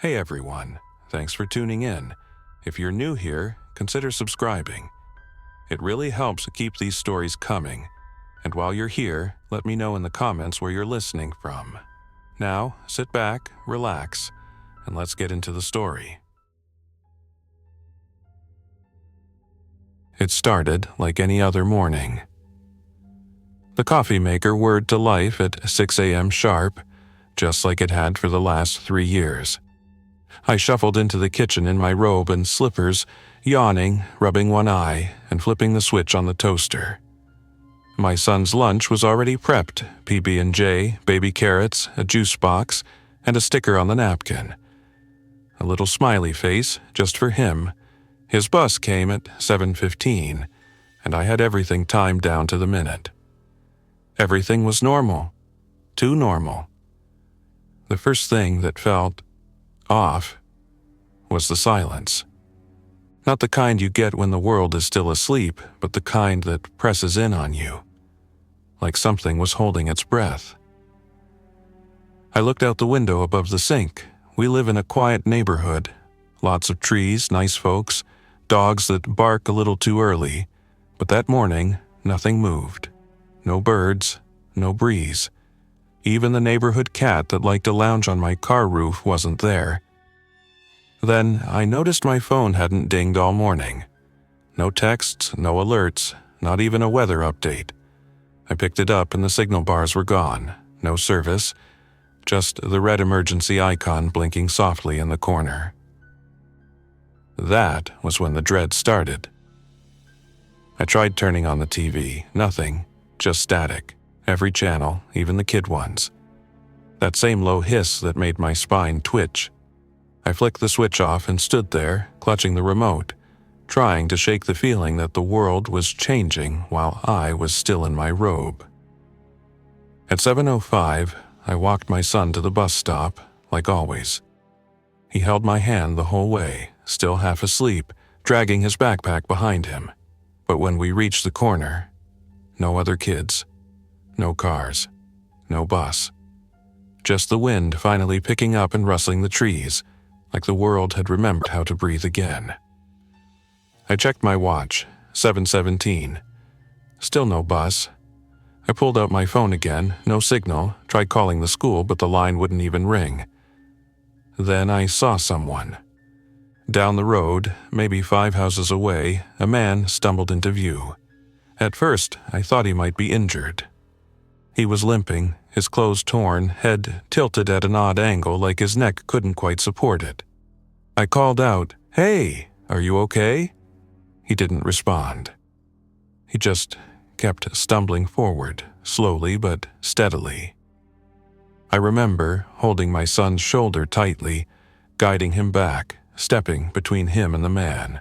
Hey everyone, thanks for tuning in. If you're new here, consider subscribing. It really helps keep these stories coming. And while you're here, let me know in the comments where you're listening from. Now, sit back, relax, and let's get into the story. It started like any other morning. The coffee maker whirred to life at 6 a.m. sharp, just like it had for the last 3 years. I shuffled into the kitchen in my robe and slippers, yawning, rubbing one eye, and flipping the switch on the toaster. My son's lunch was already prepped: PB&J, baby carrots, a juice box, and a sticker on the napkin. A little smiley face, just for him. His bus came at 7:15, and I had everything timed down to the minute. Everything was normal. Too normal. The first thing that felt off was the silence. Not the kind you get when the world is still asleep, but the kind that presses in on you, like something was holding its breath. I looked out the window above the sink. We live in a quiet neighborhood. Lots of trees, nice folks, dogs that bark a little too early. But that morning, nothing moved. No birds, no breeze. Even the neighborhood cat that liked to lounge on my car roof wasn't there. Then I noticed my phone hadn't dinged all morning. No texts, no alerts, not even a weather update. I picked it up and the signal bars were gone. No service, just the red emergency icon blinking softly in the corner. That was when the dread started. I tried turning on the TV. Nothing, just static. Every channel, even the kid ones. That same low hiss that made my spine twitch. I flicked the switch off and stood there, clutching the remote, trying to shake the feeling that the world was changing while I was still in my robe. At 7:05, I walked my son to the bus stop, like always. He held my hand the whole way, still half asleep, dragging his backpack behind him. But when we reached the corner, no other kids. No cars, no bus. Just the wind finally picking up and rustling the trees, like the world had remembered how to breathe again. I checked my watch, 7:17. Still no bus. I pulled out my phone again, no signal, tried calling the school, but the line wouldn't even ring. Then I saw someone. Down the road, maybe 5 houses away, a man stumbled into view. At first, I thought he might be injured. He was limping, his clothes torn, head tilted at an odd angle like his neck couldn't quite support it. I called out, "Hey, are you okay?" He didn't respond. He just kept stumbling forward, slowly but steadily. I remember holding my son's shoulder tightly, guiding him back, stepping between him and the man.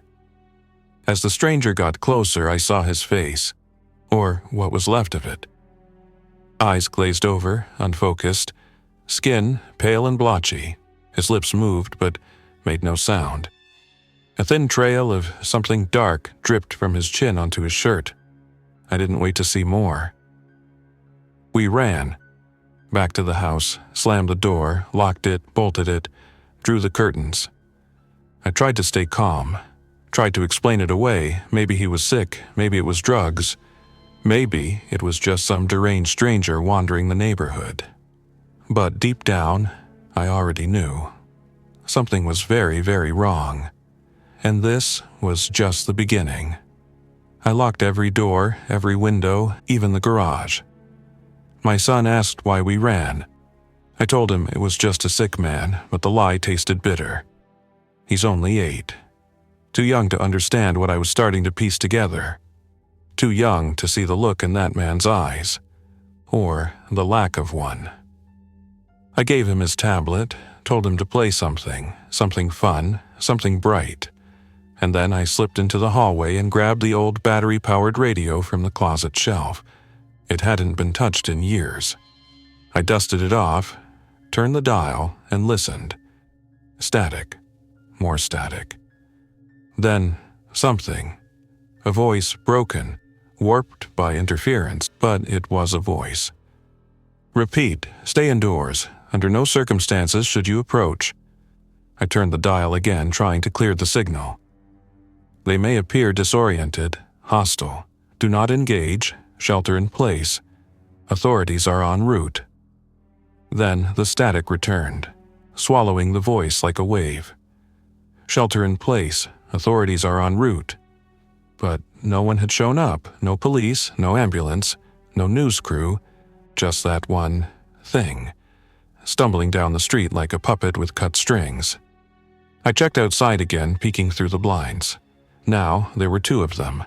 As the stranger got closer, I saw his face, or what was left of it. Eyes glazed over, unfocused, skin pale and blotchy. His lips moved but made no sound. A thin trail of something dark dripped from his chin onto his shirt. I didn't wait to see more. We ran. Back to the house, slammed the door, locked it, bolted it, drew the curtains. I tried to stay calm, tried to explain it away. Maybe he was sick, maybe it was drugs. Maybe it was just some deranged stranger wandering the neighborhood. But deep down, I already knew. Something was very, very wrong. And this was just the beginning. I locked every door, every window, even the garage. My son asked why we ran. I told him it was just a sick man, but the lie tasted bitter. He's only 8. Too young to understand what I was starting to piece together. Too young to see the look in that man's eyes, or the lack of one. I gave him his tablet, told him to play something fun, something bright, and then I slipped into the hallway and grabbed the old battery-powered radio from the closet shelf. It hadn't been touched in years. I dusted it off, turned the dial, and listened. Static, more static. Then something. A voice broken, warped by interference, but it was a voice. "Repeat, stay indoors. Under no circumstances should you approach." I turned the dial again, trying to clear the signal. They may appear disoriented, hostile. Do not engage, shelter in place. Authorities are en route. Then the static returned, swallowing the voice like a wave. Shelter in place, authorities are en route. But no one had shown up, no police, no ambulance, no news crew, just that one thing, stumbling down the street like a puppet with cut strings. I checked outside again, peeking through the blinds. Now there were two of them.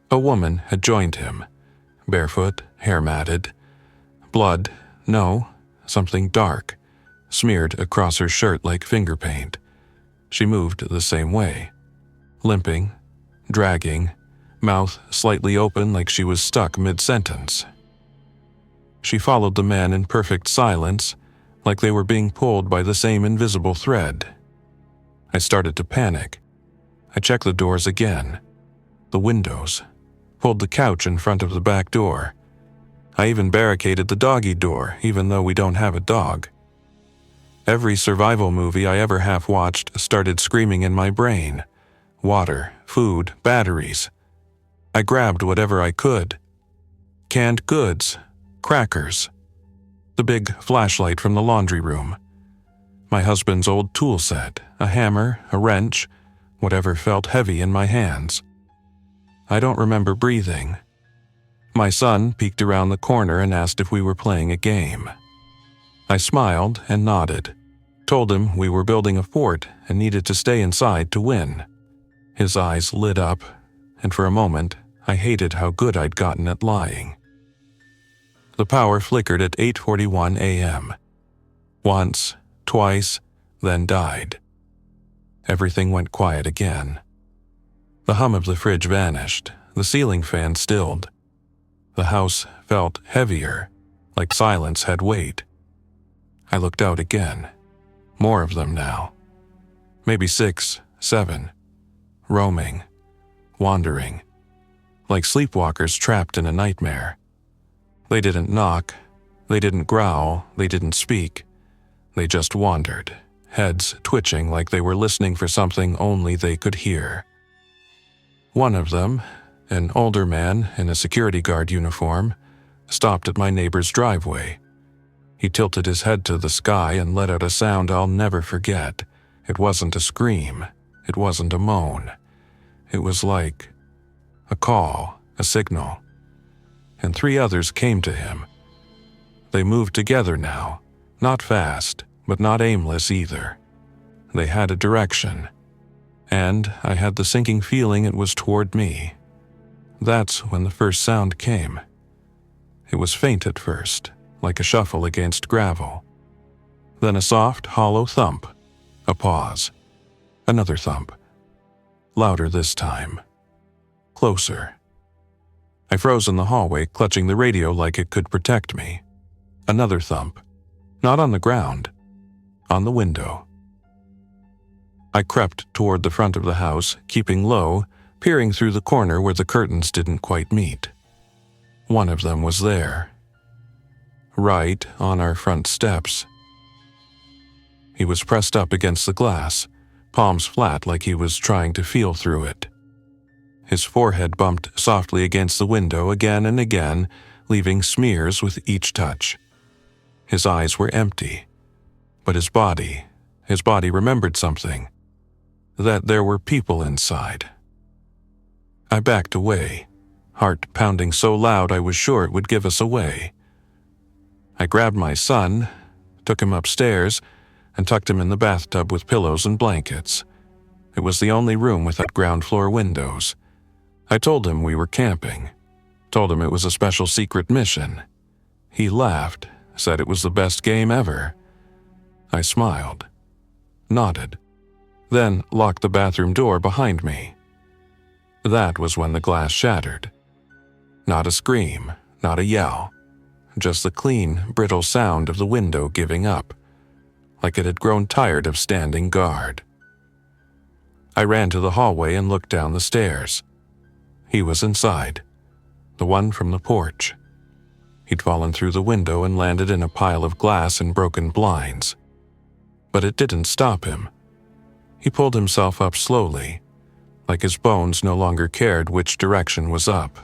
A woman had joined him, barefoot, hair matted. Blood, no, something dark, smeared across her shirt like finger paint. She moved the same way, limping, dragging, mouth slightly open like she was stuck mid-sentence. She followed the man in perfect silence, like they were being pulled by the same invisible thread. I started to panic. I checked the doors again, the windows, pulled the couch in front of the back door. I even barricaded the doggy door, even though we don't have a dog. Every survival movie I ever half-watched started screaming in my brain. Water, food, batteries. I grabbed whatever I could. Canned goods, crackers, the big flashlight from the laundry room, my husband's old tool set, a hammer, a wrench, whatever felt heavy in my hands. I don't remember breathing. My son peeked around the corner and asked if we were playing a game. I smiled and nodded, told him we were building a fort and needed to stay inside to win. His eyes lit up, and for a moment, I hated how good I'd gotten at lying. The power flickered at 8:41 a.m. Once, twice, then died. Everything went quiet again. The hum of the fridge vanished, the ceiling fan stilled. The house felt heavier, like silence had weight. I looked out again. More of them now. Maybe 6, 7. Roaming, wandering, like sleepwalkers trapped in a nightmare. They didn't knock, they didn't growl, they didn't speak. They just wandered, heads twitching like they were listening for something only they could hear. One of them, an older man in a security guard uniform, stopped at my neighbor's driveway. He tilted his head to the sky and let out a sound I'll never forget. It wasn't a scream. It wasn't a moan. It was like a call, a signal. And 3 others came to him. They moved together now, not fast, but not aimless either. They had a direction, and I had the sinking feeling it was toward me. That's when the first sound came. It was faint at first, like a shuffle against gravel. Then a soft, hollow thump, a pause, another thump. Louder this time. Closer. I froze in the hallway, clutching the radio like it could protect me. Another thump. Not on the ground. On the window. I crept toward the front of the house, keeping low, peering through the corner where the curtains didn't quite meet. One of them was there. Right on our front steps. He was pressed up against the glass, palms flat like he was trying to feel through it. His forehead bumped softly against the window again and again, leaving smears with each touch. His eyes were empty, but his body remembered something. That there were people inside. I backed away, heart pounding so loud I was sure it would give us away. I grabbed my son, took him upstairs, and tucked him in the bathtub with pillows and blankets. It was the only room without ground floor windows. I told him we were camping, told him it was a special secret mission. He laughed, said it was the best game ever. I smiled, nodded, then locked the bathroom door behind me. That was when the glass shattered. Not a scream, not a yell, just the clean, brittle sound of the window giving up, like it had grown tired of standing guard. I ran to the hallway and looked down the stairs. He was inside, the one from the porch. He'd fallen through the window and landed in a pile of glass and broken blinds. But it didn't stop him. He pulled himself up slowly, like his bones no longer cared which direction was up.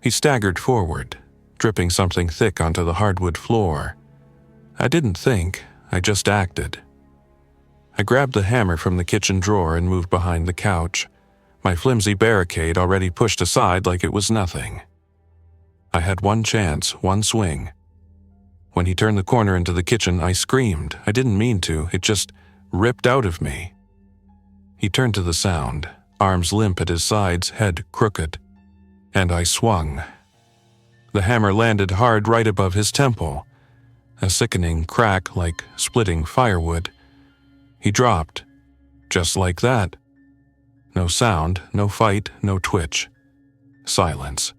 He staggered forward, dripping something thick onto the hardwood floor. I didn't think, I just acted. I grabbed the hammer from the kitchen drawer and moved behind the couch, my flimsy barricade already pushed aside like it was nothing. I had one chance, one swing. When he turned the corner into the kitchen, I screamed. I didn't mean to, it just ripped out of me. He turned to the sound, arms limp at his sides, head crooked, and I swung. The hammer landed hard right above his temple, a sickening crack like splitting firewood. He dropped, just like that. No sound, no fight, no twitch. Silence.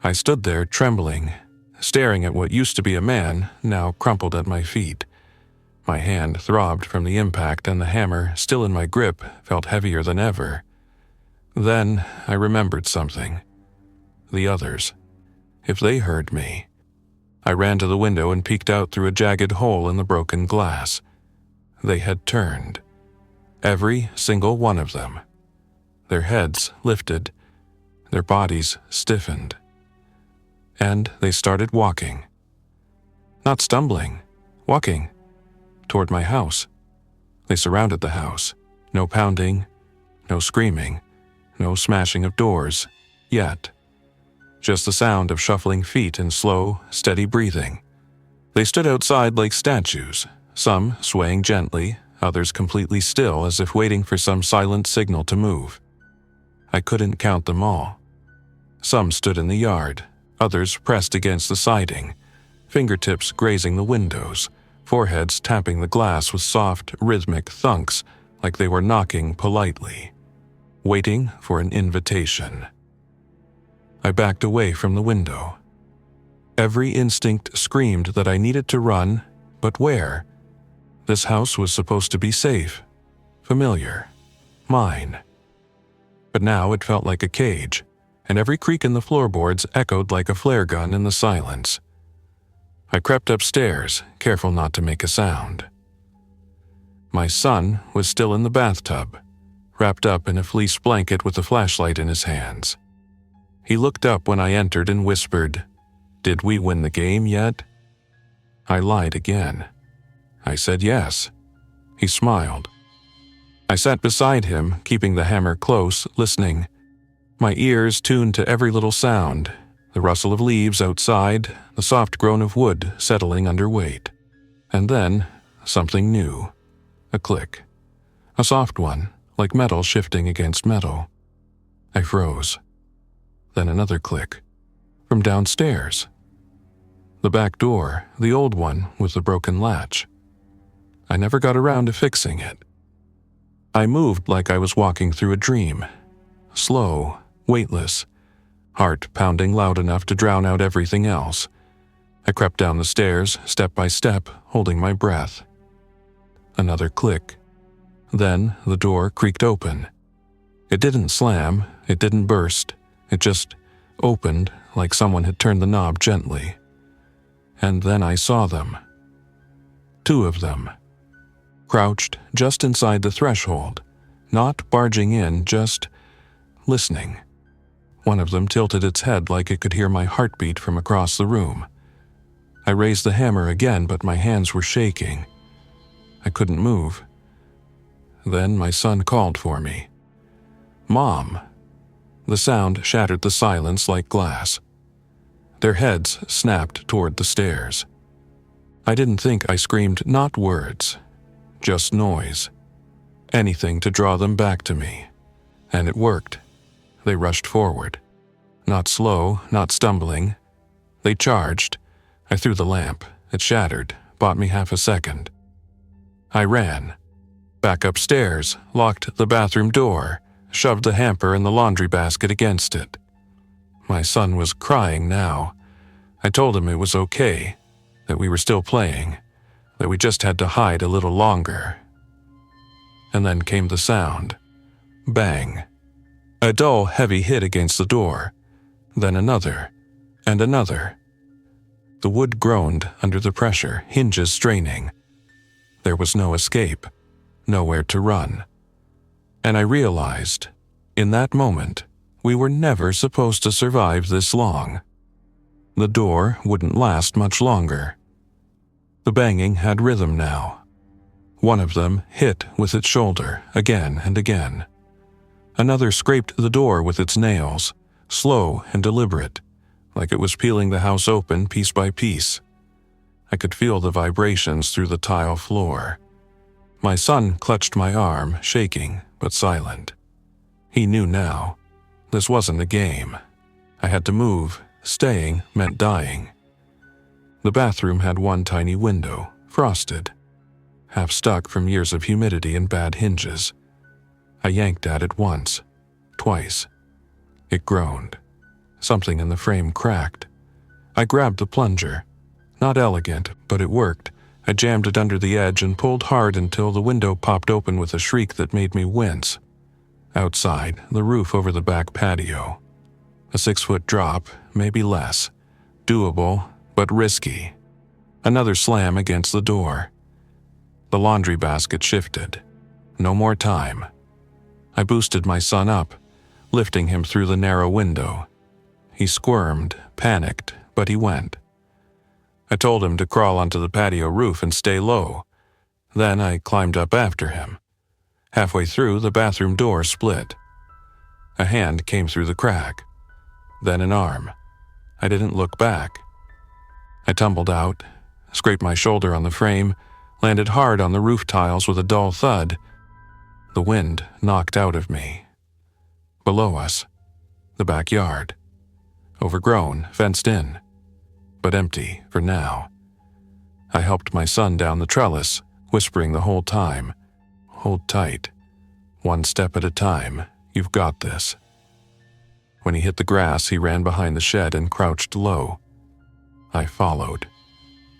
I stood there trembling, staring at what used to be a man, now crumpled at my feet. My hand throbbed from the impact, and the hammer, still in my grip, felt heavier than ever. Then I remembered something. The others. If they heard me. I ran to the window and peeked out through a jagged hole in the broken glass. They had turned. Every single one of them. Their heads lifted, their bodies stiffened. And they started walking. Not stumbling, walking. Toward my house. They surrounded the house. No pounding, no screaming, no smashing of doors, yet. Just the sound of shuffling feet and slow, steady breathing. They stood outside like statues, some swaying gently, others completely still as if waiting for some silent signal to move. I couldn't count them all. Some stood in the yard, others pressed against the siding, fingertips grazing the windows, foreheads tapping the glass with soft, rhythmic thunks like they were knocking politely, waiting for an invitation. I backed away from the window. Every instinct screamed that I needed to run, but where? This house was supposed to be safe, familiar, mine. But now it felt like a cage, and every creak in the floorboards echoed like a flare gun in the silence. I crept upstairs, careful not to make a sound. My son was still in the bathtub, wrapped up in a fleece blanket with a flashlight in his hands. He looked up when I entered and whispered, "Did we win the game yet?" I lied again. I said yes. He smiled. I sat beside him, keeping the hammer close, listening. My ears tuned to every little sound, the rustle of leaves outside, the soft groan of wood settling under weight. And then, something new. A click. A soft one, like metal shifting against metal. I froze. Then another click. From downstairs. The back door, the old one with the broken latch. I never got around to fixing it. I moved like I was walking through a dream. Slow, weightless, heart pounding loud enough to drown out everything else. I crept down the stairs, step by step, holding my breath. Another click. Then the door creaked open. It didn't slam, it didn't burst, it just opened like someone had turned the knob gently. And then I saw them. Two of them. Crouched just inside the threshold, not barging in, just listening. One of them tilted its head like it could hear my heartbeat from across the room. I raised the hammer again, but my hands were shaking. I couldn't move. Then my son called for me. "Mom." The sound shattered the silence like glass. Their heads snapped toward the stairs. I didn't think I screamed, not words, just noise. Anything to draw them back to me. And it worked. They rushed forward. Not slow, not stumbling. They charged. I threw the lamp. It shattered, bought me half a second. I ran. Back upstairs, locked the bathroom door, shoved the hamper and the laundry basket against it. My son was crying now. I told him it was okay, that we were still playing, that we just had to hide a little longer. And then came the sound. Bang. A dull, heavy hit against the door. Then another, and another. The wood groaned under the pressure, hinges straining. There was no escape, nowhere to run. And I realized, in that moment, we were never supposed to survive this long. The door wouldn't last much longer. The banging had rhythm now. One of them hit with its shoulder again and again. Another scraped the door with its nails, slow and deliberate, like it was peeling the house open piece by piece. I could feel the vibrations through the tile floor. My son clutched my arm, shaking but silent. He knew now. This wasn't a game. I had to move. Staying meant dying. The bathroom had one tiny window, frosted, half stuck from years of humidity and bad hinges. I yanked at it once, twice. It groaned. Something in the frame cracked. I grabbed the plunger. Not elegant, but it worked. I jammed it under the edge and pulled hard until the window popped open with a shriek that made me wince. Outside, the roof over the back patio. A 6-foot drop, maybe less. Doable, but risky. Another slam against the door. The laundry basket shifted. No more time. I boosted my son up, lifting him through the narrow window. He squirmed, panicked, but he went. I told him to crawl onto the patio roof and stay low. Then I climbed up after him. Halfway through, the bathroom door split. A hand came through the crack. Then an arm. I didn't look back. I tumbled out, scraped my shoulder on the frame, landed hard on the roof tiles with a dull thud. The wind knocked out of me. Below us, the backyard. Overgrown, fenced in, but empty for now. I helped my son down the trellis, whispering the whole time, "Hold tight. One step at a time. You've got this." When he hit the grass, he ran behind the shed and crouched low. I followed.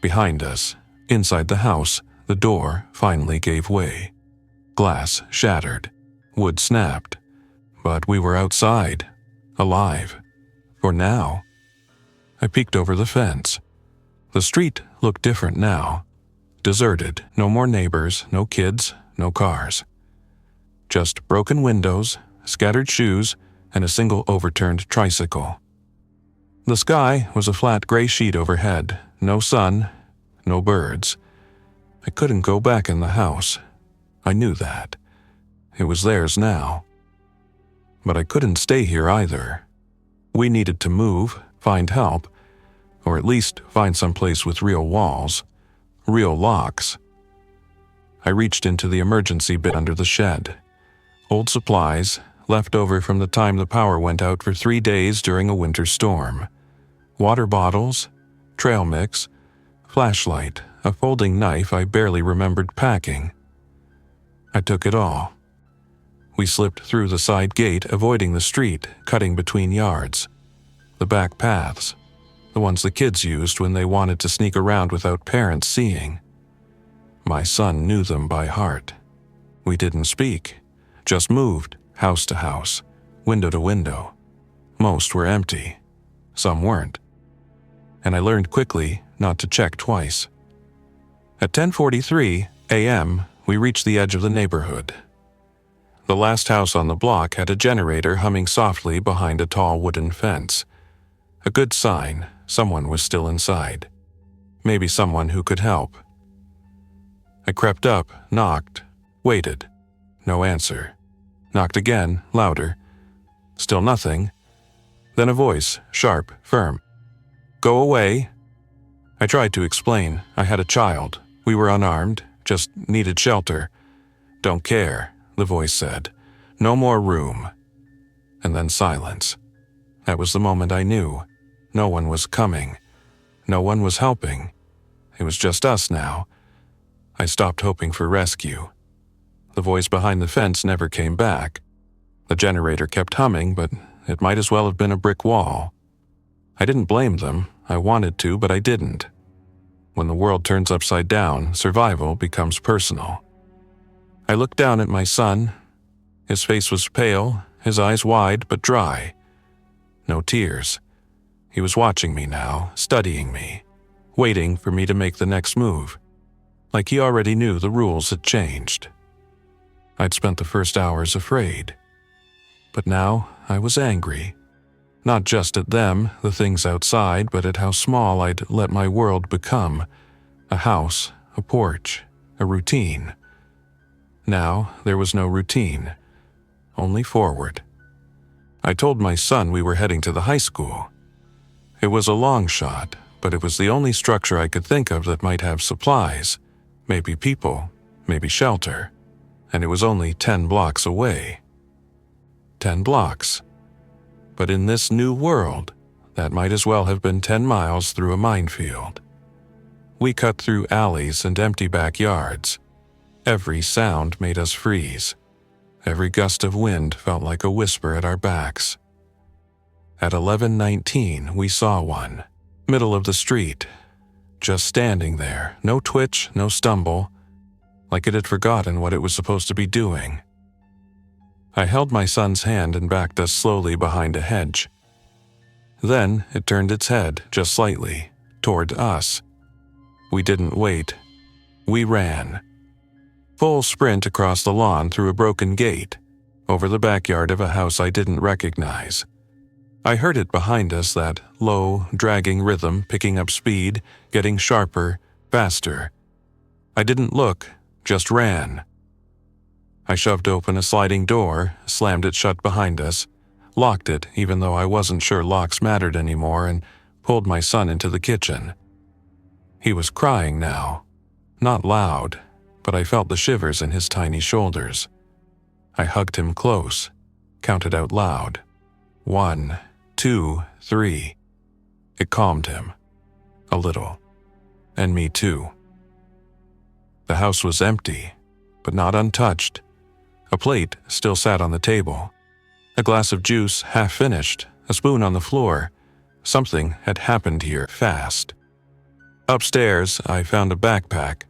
Behind us, inside the house, the door finally gave way. Glass shattered. Wood snapped. But we were outside, alive. For now. I peeked over the fence. The street looked different now. Deserted, no more neighbors, no kids, no cars. Just broken windows, scattered shoes, and a single overturned tricycle. The sky was a flat gray sheet overhead, no sun, no birds. I couldn't go back in the house. I knew that. It was theirs now. But I couldn't stay here either. We needed to move, find help, or at least find some place with real walls, real locks. I reached into the emergency bin under the shed. Old supplies, left over from the time the power went out for 3 days during a winter storm. Water bottles, trail mix, flashlight, a folding knife I barely remembered packing. I took it all. We slipped through the side gate, avoiding the street, cutting between yards. The back paths, the ones the kids used when they wanted to sneak around without parents seeing. My son knew them by heart. We didn't speak, just moved, house to house, window to window. Most were empty. Some weren't. And I learned quickly not to check twice. At 10:43 a.m., we reached the edge of the neighborhood. The last house on the block had a generator humming softly behind a tall wooden fence. A good sign someone was still inside. Maybe someone who could help. I crept up, knocked, waited. No answer. Knocked again, louder. Still nothing. Then a voice, sharp, firm. "Go away." I tried to explain. I had a child. We were unarmed, just needed shelter. "Don't care," the voice said. "No more room." And then silence. That was the moment I knew. No one was coming. No one was helping. It was just us now. I stopped hoping for rescue. The voice behind the fence never came back. The generator kept humming, but it might as well have been a brick wall. I didn't blame them. I wanted to, but I didn't. When the world turns upside down, survival becomes personal. I looked down at my son. His face was pale, his eyes wide but dry. No tears. He was watching me now, studying me, waiting for me to make the next move. like he already knew the rules had changed. I'd spent the first hours afraid, but now I was angry. Not just at them, the things outside, but at how small I'd let my world become. A house, a porch, a routine. Now there was no routine, only forward. I told my son we were heading to the high school. It was a long shot, but it was the only structure I could think of that might have supplies, maybe people, maybe shelter, and it was only 10 blocks away. 10 blocks. But in this new world, that might as well have been 10 miles through a minefield. We cut through alleys and empty backyards. Every sound made us freeze. Every gust of wind felt like a whisper at our backs. At 11:19, we saw one, middle of the street, just standing there, no twitch, no stumble, like it had forgotten what it was supposed to be doing. I held my son's hand and backed us slowly behind a hedge. Then it turned its head, just slightly, toward us. We didn't wait. We ran. Full sprint across the lawn through a broken gate, over the backyard of a house I didn't recognize. I heard it behind us, that low, dragging rhythm, picking up speed, getting sharper, faster. I didn't look, just ran. I shoved open a sliding door, slammed it shut behind us, locked it even though I wasn't sure locks mattered anymore, and pulled my son into the kitchen. He was crying now. Not loud, but I felt the shivers in his tiny shoulders. I hugged him close, counted out loud. 1, 2, 3. It calmed him. A little. And me too. The house was empty, but not untouched. A plate still sat on the table. A glass of juice half finished, a spoon on the floor. Something had happened here fast. Upstairs, I found a backpack.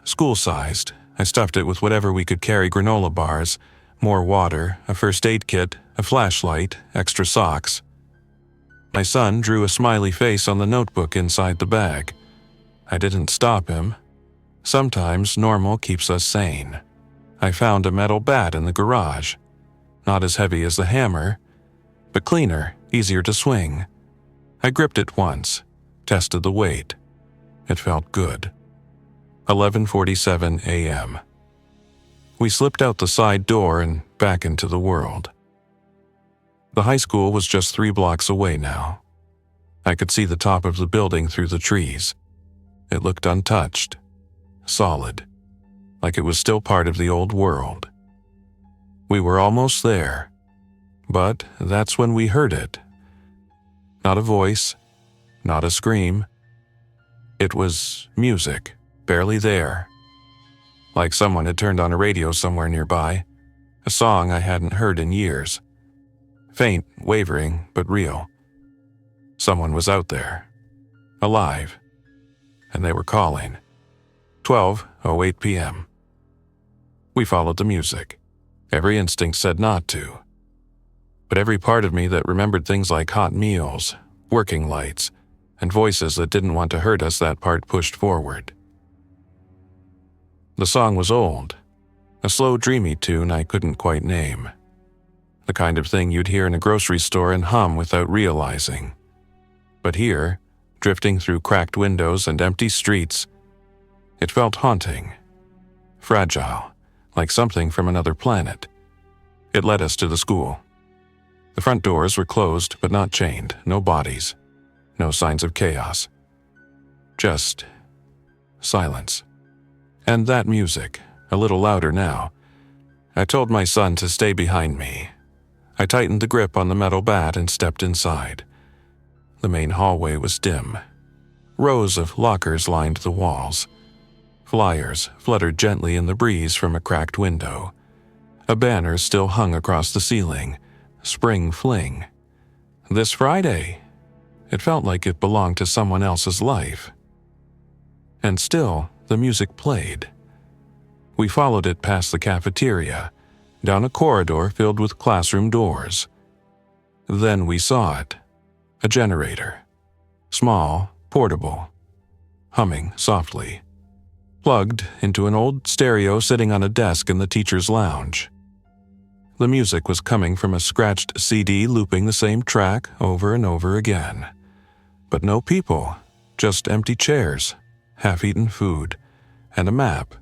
School-sized. I stuffed it with whatever we could carry: granola bars, more water, a first aid kit, a flashlight, extra socks. My son drew a smiley face on the notebook inside the bag. I didn't stop him. Sometimes normal keeps us sane. I found a metal bat in the garage. Not as heavy as the hammer, but cleaner, easier to swing. I gripped it once, tested the weight. It felt good. 11:47 a.m. We slipped out the side door and back into the world. The high school was just 3 blocks away now. I could see the top of the building through the trees. It looked untouched, solid, like it was still part of the old world. We were almost there, but that's when we heard it. Not a voice, not a scream. It was music, barely there. Like someone had turned on a radio somewhere nearby, a song I hadn't heard in years. Faint, wavering, but real. Someone was out there, alive, and they were calling. 12:08 p.m. We followed the music. Every instinct said not to. But every part of me that remembered things like hot meals, working lights, and voices that didn't want to hurt us, that part pushed forward. The song was old, a slow, dreamy tune I couldn't quite name. The kind of thing you'd hear in a grocery store and hum without realizing. But here, drifting through cracked windows and empty streets, it felt haunting, fragile, like something from another planet. It led us to the school. The front doors were closed but not chained, no bodies, no signs of chaos. Just silence. And that music, a little louder now. I told my son to stay behind me. I tightened the grip on the metal bat and stepped inside. The main hallway was dim. Rows of lockers lined the walls. Flyers fluttered gently in the breeze from a cracked window. A banner still hung across the ceiling. Spring Fling. This Friday. It felt like it belonged to someone else's life. And still, the music played. We followed it past the cafeteria, down a corridor filled with classroom doors. Then we saw it. A generator. Small, portable. Humming softly. plugged into an old stereo sitting on a desk in the teacher's lounge. The music was coming from a scratched CD looping the same track over and over again. But no people, just empty chairs, half-eaten food, and a map,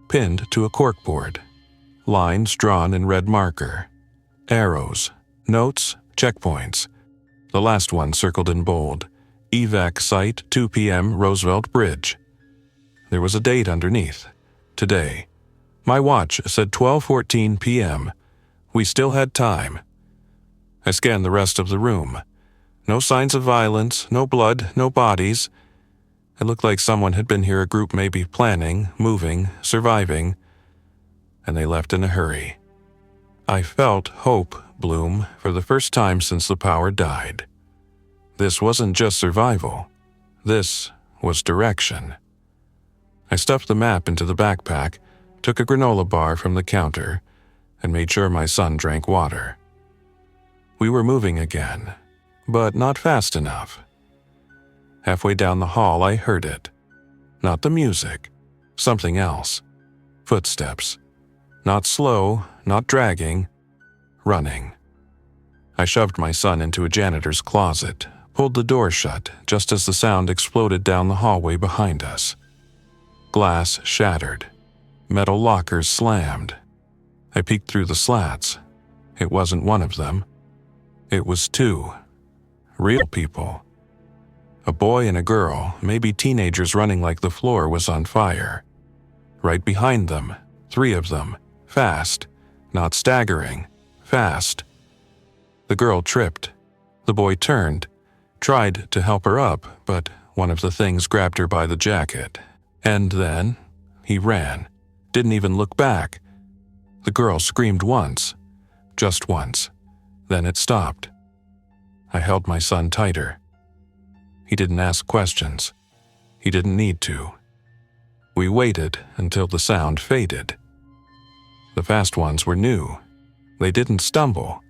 pinned to a corkboard. Lines drawn in red marker. Arrows, notes, checkpoints. The last one circled in bold. Evac site 2 p.m. Roosevelt Bridge. There was a date underneath. Today. My watch said 12:14 p.m. We still had time. I scanned the rest of the room. No signs of violence, no blood, no bodies. It looked like someone had been here, a group maybe planning, moving, surviving, and they left in a hurry. I felt hope bloom for the first time since the power died. This wasn't just survival. This was direction. I stuffed the map into the backpack, took a granola bar from the counter, and made sure my son drank water. We were moving again, but not fast enough. Halfway down the hall, I heard it. Not the music, something else. Footsteps. Not slow, not dragging, running. I shoved my son into a janitor's closet, pulled the door shut just as the sound exploded down the hallway behind us. Glass shattered. Metal lockers slammed. I peeked through the slats. It wasn't one of them. It was two. Real people. A boy and a girl, maybe teenagers, running like the floor was on fire. Right behind them, 3 of them, fast, not staggering, fast. The girl tripped. The boy turned, tried to help her up, but one of the things grabbed her by the jacket. And then, he ran, didn't even look back. The girl screamed once, just once. Then it stopped. I held my son tighter. He didn't ask questions. He didn't need to. We waited until the sound faded. The fast ones were new. They didn't stumble.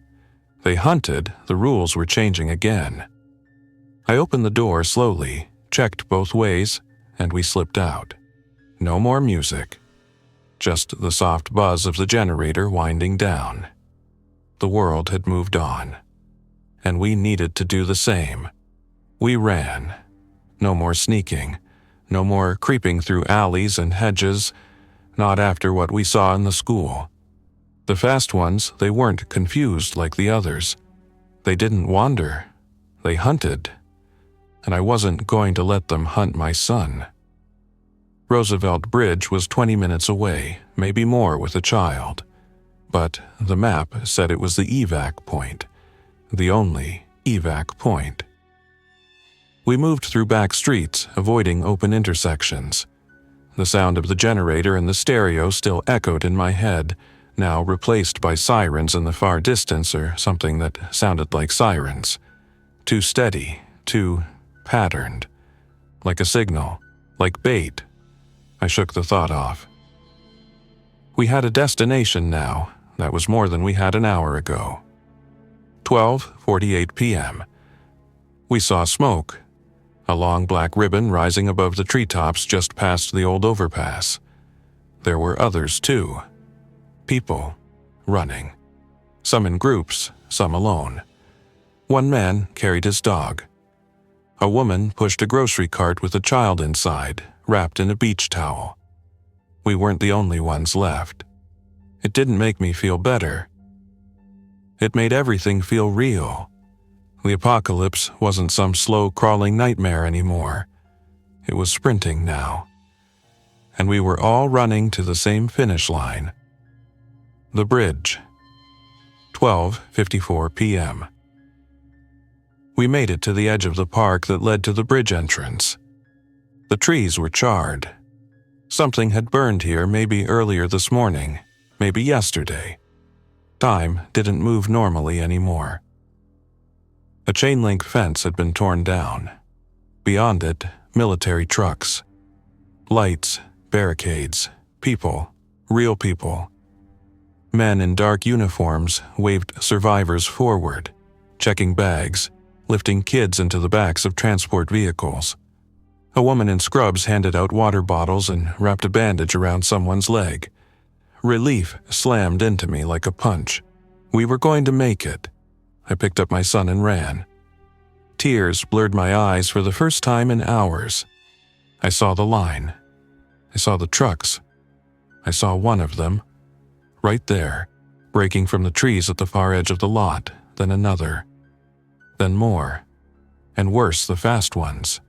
They hunted. The rules were changing again. I opened the door slowly, checked both ways, and we slipped out. No more music. Just the soft buzz of the generator winding down. The world had moved on, and we needed to do the same. We ran. No more sneaking. No more creeping through alleys and hedges. Not after what we saw in the school. The fast ones, they weren't confused like the others. They didn't wander. They hunted. And I wasn't going to let them hunt my son. Roosevelt Bridge was 20 minutes away, maybe more with a child. But the map said it was the evac point. The only evac point. We moved through back streets, avoiding open intersections. The sound of the generator and the stereo still echoed in my head, now replaced by sirens in the far distance, or something that sounded like sirens. Too steady, too patterned. Like a signal, like bait. I shook the thought off. We had a destination now. That was more than we had an hour ago. 12:48 p.m. We saw smoke. A long black ribbon rising above the treetops just past the old overpass. There were others too. People, running. Some in groups, some alone. One man carried his dog. A woman pushed a grocery cart with a child inside, wrapped in a beach towel. We weren't the only ones left. It didn't make me feel better. It made everything feel real. The apocalypse wasn't some slow crawling nightmare anymore. It was sprinting now. And we were all running to the same finish line. The bridge. 12:54 p.m. We made it to the edge of the park that led to the bridge entrance. The trees were charred. Something had burned here maybe earlier this morning, maybe yesterday. Time didn't move normally anymore. A chain-link fence had been torn down. Beyond it, military trucks. Lights, barricades, people, real people. Men in dark uniforms waved survivors forward, checking bags, lifting kids into the backs of transport vehicles. A woman in scrubs handed out water bottles and wrapped a bandage around someone's leg. Relief slammed into me like a punch. We were going to make it. I picked up my son and ran. Tears blurred my eyes for the first time in hours. I saw the line. I saw the trucks. I saw one of them, right there, breaking from the trees at the far edge of the lot, then another, then more, and worse, the fast ones,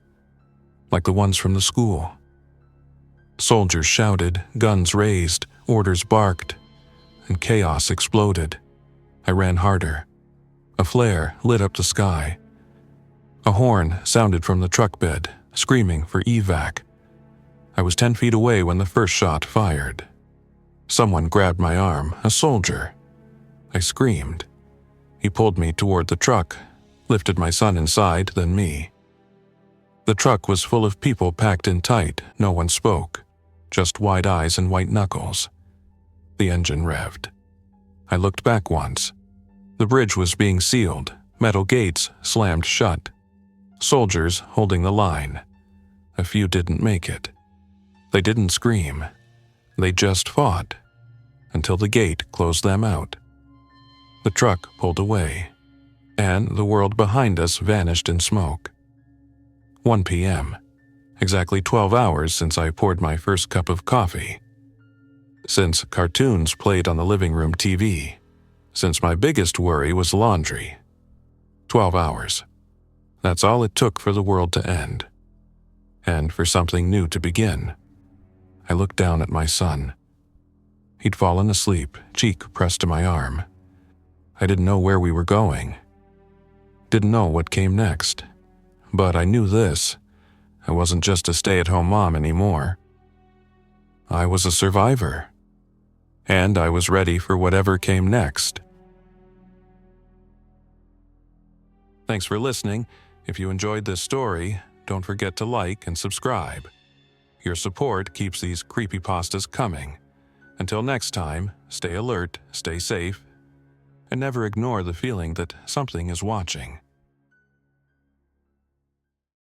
like the ones from the school. Soldiers shouted, guns raised, orders barked, and chaos exploded. I ran harder. A flare lit up the sky. A horn sounded from the truck bed, screaming for evac. I was 10 feet away when the first shot fired. Someone grabbed my arm, a soldier. I screamed. He pulled me toward the truck, lifted my son inside, then me. The truck was full of people packed in tight. No one spoke, just wide eyes and white knuckles. The engine revved. I looked back once. The bridge was being sealed, metal gates slammed shut. Soldiers holding the line. A few didn't make it. They didn't scream. They just fought, until the gate closed them out. The truck pulled away, and the world behind us vanished in smoke. 1 p.m., exactly 12 hours since I poured my first cup of coffee. Since cartoons played on the living room TV. Since my biggest worry was laundry. 12 hours. That's all it took for the world to end. And for something new to begin. I looked down at my son. He'd fallen asleep, cheek pressed to my arm. I didn't know where we were going. Didn't know what came next. But I knew this. I wasn't just a stay-at-home mom anymore. I was a survivor. And I was ready for whatever came next. Thanks for listening. If you enjoyed this story, don't forget to like and subscribe. Your support keeps these creepypastas coming. Until next time, stay alert, stay safe, and never ignore the feeling that something is watching.